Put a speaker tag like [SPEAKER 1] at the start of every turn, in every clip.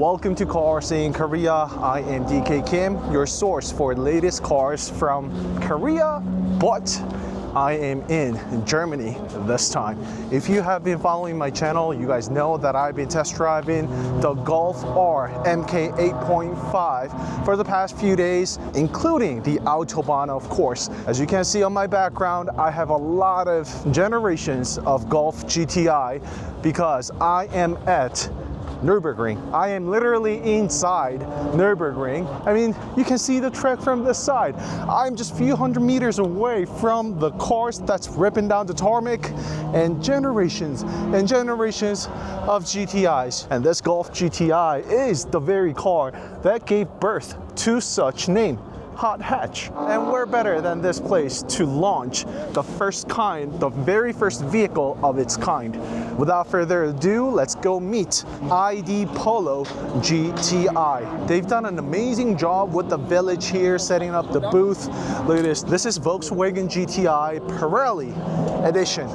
[SPEAKER 1] Welcome to CarSceneKorea. I am DK Kim, your source for latest cars from Korea, but I am in Germany this time. If you have been following my channel, you guys know that I've been test driving the Golf R MK 8.5 for the past few days, including the Autobahn, of course. As you can see on my background, I have a lot of generations of Golf GTI because I am at Nurburgring. I am literally inside Nurburgring. I mean, you can see the track from this side. I'm just a few hundred meters away from the cars that's ripping down the tarmac, and generations of GTIs. And this Golf GTI is the very car that gave birth to such name, hot hatch. And where better than this place to launch the very first vehicle of its kind. Without further ado, let's go meet ID Polo GTI. They've done an amazing job with the Village here, setting up the booth. Look at this. This is Volkswagen GTI Pirelli edition.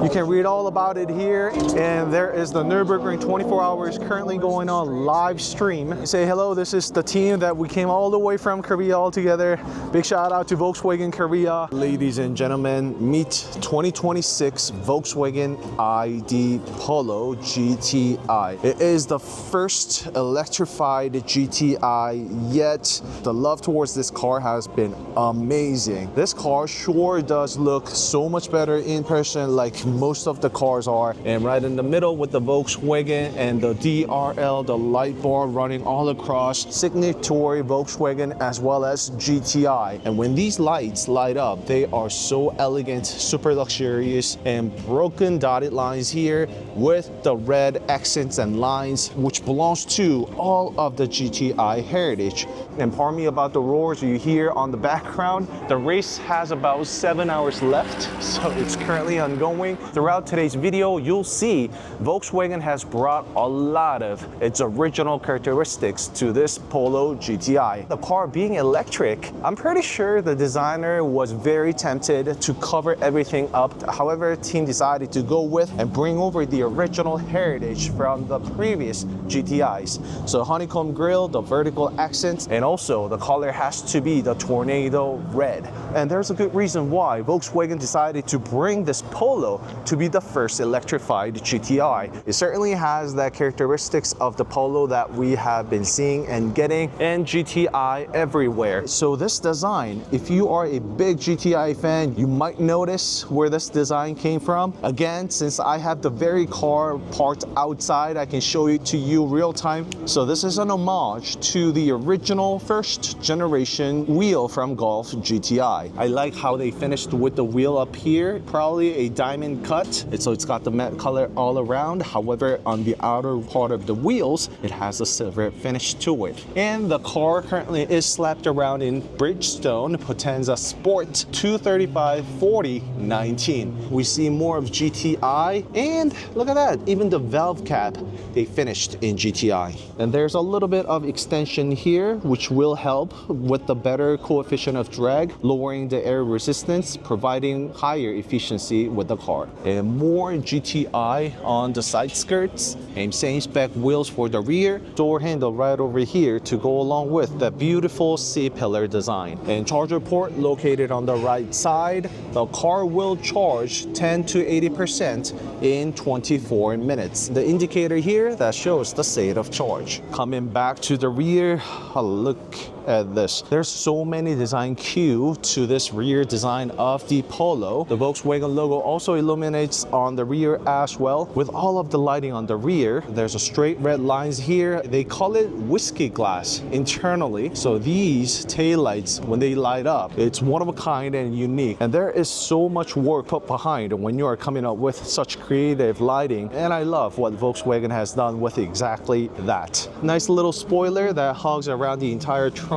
[SPEAKER 1] You can read all about it here. And there is the Nürburgring 24 hours currently going on live stream. Say hello, this is the team that we came all the way from Korea all together. Big shout out to Volkswagen Korea. Ladies and gentlemen, meet 2026 Volkswagen ID Polo GTI. It is the first electrified GTI yet. The love towards this car has been amazing. This car sure does look so much better in person, like most of the cars are. And right in the middle with the Volkswagen and the DRL, the light bar running all across, signatory Volkswagen as well as GTI. And when these lights light up, they are so elegant, super luxurious, and broken dotted lines here with the red accents and lines, which belongs to all of the GTI heritage. And pardon me about the roars you hear on the background. The race has about 7 hours left, so it's currently ongoing. Throughout today's video, you'll see Volkswagen has brought a lot of its original characteristics to this Polo GTI. The car being electric, I'm pretty sure the designer was very tempted to cover everything up. However, team decided to go with and bring over the original heritage from the previous GTIs. So honeycomb grille, the vertical accents, and also the color has to be the tornado red. And there's a good reason why Volkswagen decided to bring this Polo to be the first electrified GTI. It certainly has that characteristics of the Polo that we have been seeing and getting in GTI everywhere. So this design, if you are a big GTI fan, you might notice where this design came from. Again, since I have the very car parked outside, I can show it to you real time. So this is an homage to the original first generation wheel from Golf GTI. I like how they finished with the wheel up here, probably a diamond cut. So it's got the matte color all around. However, on the outer part of the wheels, it has a silver finish to it. And the car currently is slapped around in Bridgestone Potenza Sport 235/40/19. We see more of GTI, and look at that, even the valve cap, they finished in GTI. And there's a little bit of extension here, which will help with the better coefficient of drag, lowering the air resistance, providing higher efficiency with the car. And more GTI on the side skirts, and same spec wheels for the rear, door handle right over here to go along with the beautiful C-pillar design. And charger port located on the right side. The car will charge 10 to 80% in 24 minutes. The indicator here that shows the state of charge. Coming back to the rear, look at this. There's so many design cues to this rear design of the Polo. The Volkswagen logo also illuminates on the rear as well. With all of the lighting on the rear, there's a straight red lines here. They call it whiskey glass internally. So these taillights, when they light up, it's one of a kind and unique. And there is so much work put behind when you are coming up with such creative lighting. And I love what Volkswagen has done with exactly that. Nice little spoiler that hugs around the entire trunk.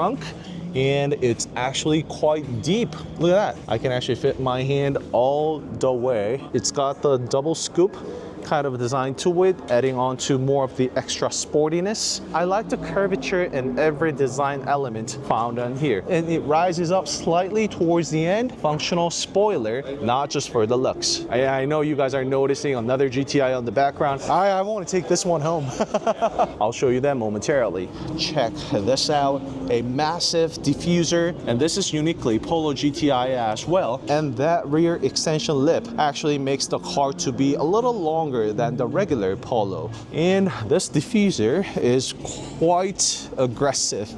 [SPEAKER 1] And it's actually quite deep. Look at that. I can actually fit my hand all the way. It's got the double scoop kind of design to it, adding on to more of the extra sportiness. I like the curvature in every design element found on here. And it rises up slightly towards the end. Functional spoiler, not just for the looks. I know you guys are noticing another GTI on the background. I want to take this one home. I'll show you that momentarily. Check this out. A massive diffuser, and this is uniquely Polo GTI as well. And that rear extension lip actually makes the car to be a little longer than the regular Polo. And this diffuser is quite aggressive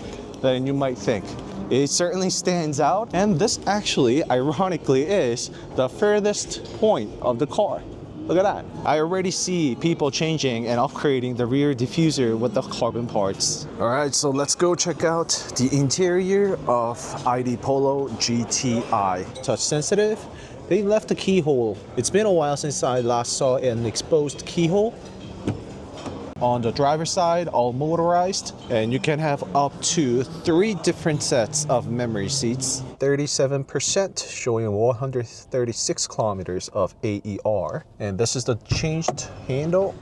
[SPEAKER 1] than you might think. It certainly stands out, and this actually, ironically, is the furthest point of the car. Look at that. I already see people changing and upgrading the rear diffuser with the carbon parts. All right, so let's go check out the interior of ID Polo GTI. Touch sensitive. They left the keyhole. It's been a while since I last saw an exposed keyhole. On the driver's side, all motorized, and you can have up to 3 different sets of memory seats. 37%, showing 136 kilometers of AER. And this is the changed handle.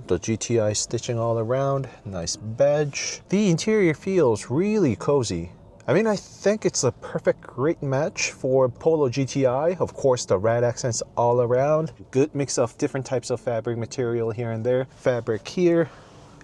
[SPEAKER 1] The GTI stitching all around, nice badge. The interior feels really cozy. I mean, I think it's a perfect great match for Polo GTI. Of course, the red accents all around. Good mix of different types of fabric material here and there. Fabric here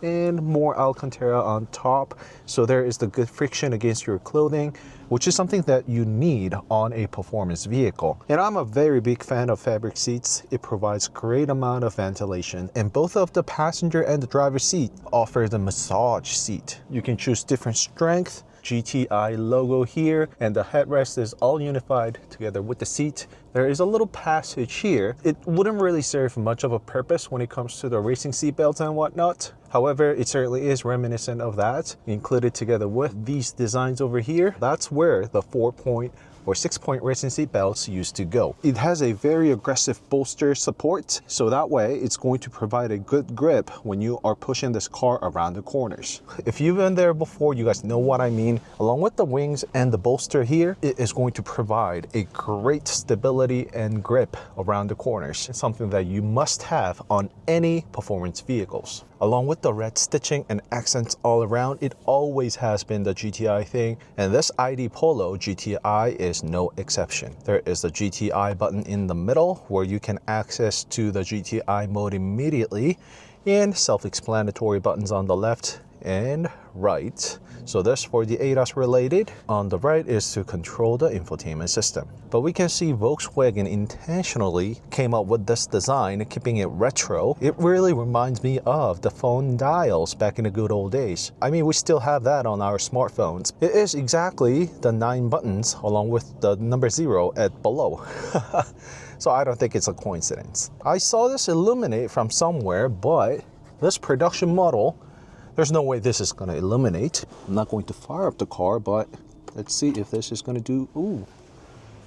[SPEAKER 1] and more Alcantara on top. So there is the good friction against your clothing, which is something that you need on a performance vehicle. And I'm a very big fan of fabric seats. It provides great amount of ventilation. And both of the passenger and the driver's seat offer the massage seat. You can choose different strength. GTI logo here, and the headrest is all unified together with the seat. There is a little passage here. It wouldn't really serve much of a purpose when it comes to the racing seat belts and whatnot. However, it certainly is reminiscent of that, included together with these designs over here. That's where the 4-point or 6-point racing seat belts used to go. It has a very aggressive bolster support, so that way it's going to provide a good grip when you are pushing this car around the corners. If you've been there before, you guys know what I mean. Along with the wings and the bolster here, it is going to provide a great stability and grip around the corners. It's something that you must have on any performance vehicles. Along with the red stitching and accents all around, it always has been the GTI thing, and this ID Polo GTI is no exception. There is the GTI button in the middle where you can access to the GTI mode immediately, and self-explanatory buttons on the left and right. So this for the ADAS related. On the right is to control the infotainment system. But we can see Volkswagen intentionally came up with this design, keeping it retro. It really reminds me of the phone dials back in the good old days. I mean, we still have that on our smartphones. It is exactly the 9 buttons along with the number 0 at below. So I don't think it's a coincidence. I saw this illuminate from somewhere, but this production model, there's no way this is going to illuminate. I'm not going to fire up the car, but let's see if this is going to do. Ooh.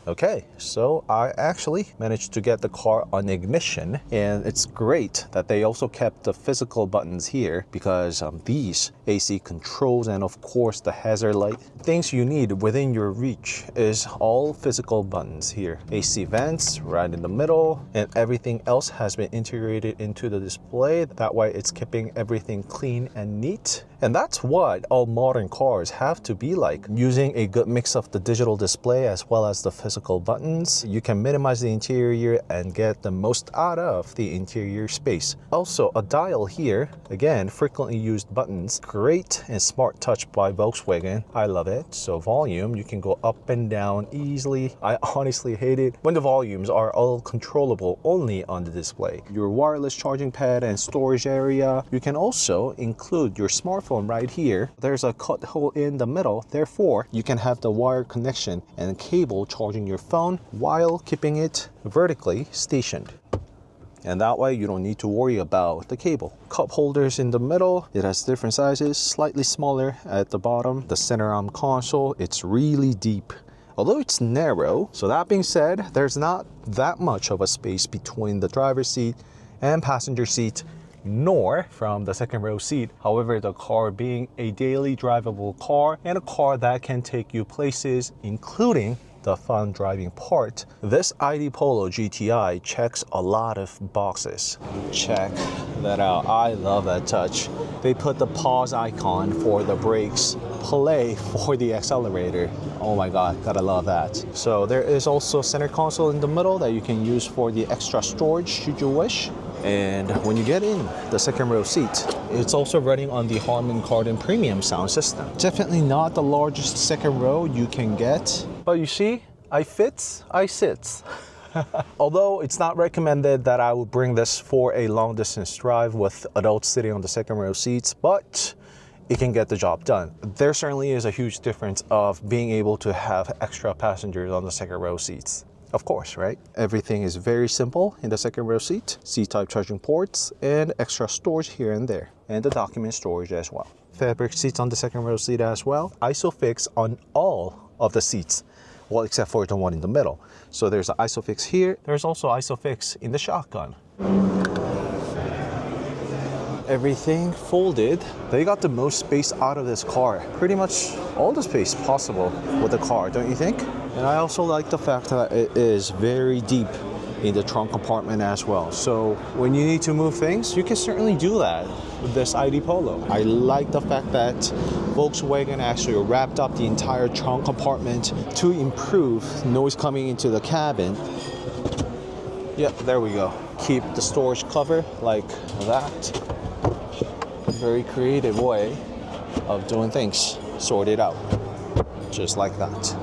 [SPEAKER 1] Okay, so I actually managed to get the car on ignition, and it's great that they also kept the physical buttons here, because these AC controls and of course the hazard light, things you need within your reach, is all physical buttons here. AC vents right in the middle, and everything else has been integrated into the display. That way it's keeping everything clean and neat. And that's what all modern cars have to be like. Using a good mix of the digital display as well as the physical buttons, you can minimize the interior and get the most out of the interior space. Also, a dial here, again, frequently used buttons. Great and smart touch by Volkswagen. I love it. So volume, you can go up and down easily. I honestly hate it when the volumes are all controllable only on the display. Your wireless charging pad and storage area. You can also include your smartphone right here. There's a cut hole in the middle, therefore you can have the wire connection and cable charging your phone while keeping it vertically stationed. And that way you don't need to worry about the cable. Cup holders in the middle, it has different sizes, slightly smaller at the bottom. The center arm console, it's really deep, although it's narrow. So that being said, there's not that much of a space between the driver's seat and passenger seat, nor from the second row seat. However, the car being a daily drivable car and a car that can take you places, including the fun driving part, this ID Polo GTI checks a lot of boxes. Check that out. I love that touch. They put the pause icon for the brakes, play for the accelerator. Oh my God, gotta love that. So there is also a center console in the middle that you can use for the extra storage should you wish. And when you get in the second row seat, it's also running on the Harman Kardon premium sound system. Definitely not the largest second row you can get, but you see, I fits, I sits. Although it's not recommended that I would bring this for a long distance drive with adults sitting on the second row seats, but it can get the job done. There certainly is a huge difference of being able to have extra passengers on the second row seats. Of course, right? Everything is very simple in the second row seat. C-type charging ports and extra storage here and there. And the document storage as well. Fabric seats on the second row seat as well. ISOFIX on all of the seats. Well, except for the one in the middle. So there's an ISOFIX here. There's also ISOFIX in the shotgun. Everything folded. They got the most space out of this car. Pretty much all the space possible with the car, don't you think? And I also like the fact that it is very deep in the trunk compartment as well. So when you need to move things, you can certainly do that with this ID Polo. I like the fact that Volkswagen actually wrapped up the entire trunk compartment to improve noise coming into the cabin. Yep, there we go. Keep the storage cover like that. Very creative way of doing things. Sort it out. Just like that.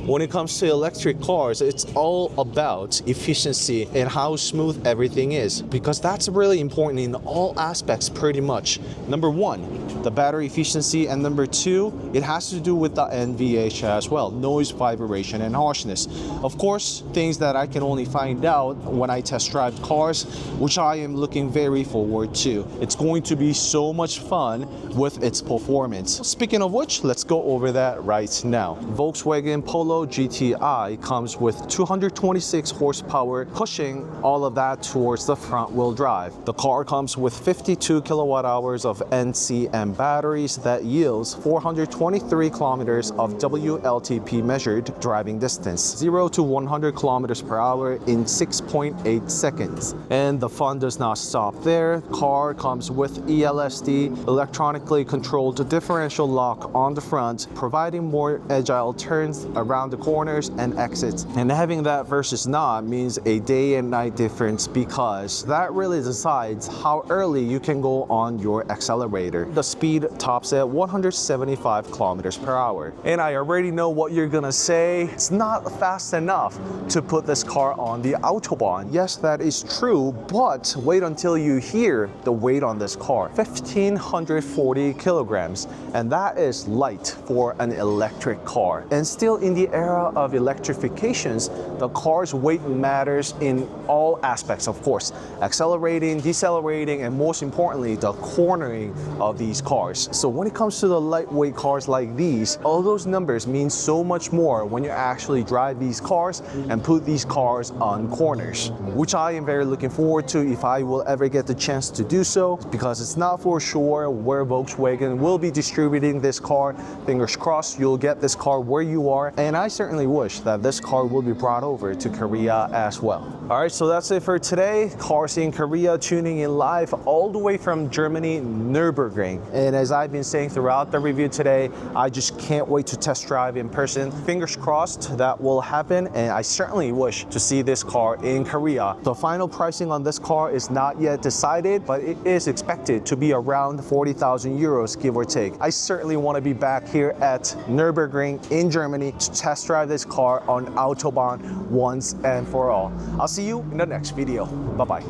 [SPEAKER 1] When it comes to electric cars, it's all about efficiency and how smooth everything is, because that's really important in all aspects pretty much. Number one, the battery efficiency, and number two, it has to do with the NVH as well, noise, vibration, and harshness. Of course, things that I can only find out when I test drive cars, which I am looking very forward to. It's going to be so much fun with its performance. Speaking of which, let's go over that right now. Volkswagen Polo GTI comes with 226 horsepower, pushing all of that towards the front wheel drive. The car comes with 52 kilowatt hours of NCM batteries that yields 423 kilometers of WLTP measured driving distance, 0 to 100 kilometers per hour in 6.8 seconds. And the fun does not stop there. The car comes with ELSD, electronically controlled differential lock on the front, providing more agile turns around the corners and exits. And having that versus not means a day and night difference, because that really decides how early you can go on your accelerator. The speed tops at 175 kilometers per hour. And I already know what you're gonna say. It's not fast enough to put this car on the Autobahn. Yes, that is true, but wait until you hear the weight on this car. 1,540 kilograms. And that is light for an electric car. And still in the era of electrifications, the car's weight matters in all aspects, of course. Accelerating, decelerating, and most importantly, the cornering of these cars. So when it comes to the lightweight cars like these, all those numbers mean so much more when you actually drive these cars and put these cars on corners, which I am very looking forward to if I will ever get the chance to do so, because it's not for sure where Volkswagen will be distributing this car. Fingers crossed you'll get this car where you are, and I certainly wish that this car will be brought over to Korea as well. Alright, so that's it for today. CarSceneKorea tuning in live all the way from Germany, Nürburgring. And as I've been saying throughout the review today, I just can't wait to test drive in person. Fingers crossed that will happen, and I certainly wish to see this car in Korea. The final pricing on this car is not yet decided, but it is expected to be around 40,000 euros, give or take. I certainly want to be back here at Nürburgring in Germany to test drive this car on Autobahn once and for all. I'll see you in the next video. Bye-bye.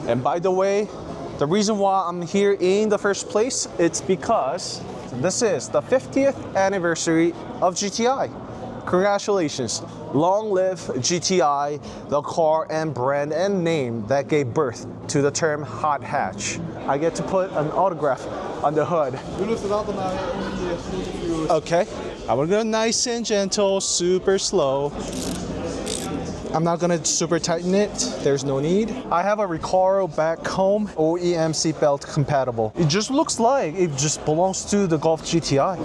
[SPEAKER 1] And by the way, the reason why I'm here in the first place, it's because this is the 50th anniversary of GTI. Congratulations. Long live GTI, the car and brand and name that gave birth to the term hot hatch. I get to put an autograph on the hood. Okay. I'm gonna go nice and gentle, super slow. I'm not gonna super tighten it, there's no need. I have a Recaro back home, OEM seatbelt compatible. It just looks like it just belongs to the Golf GTI.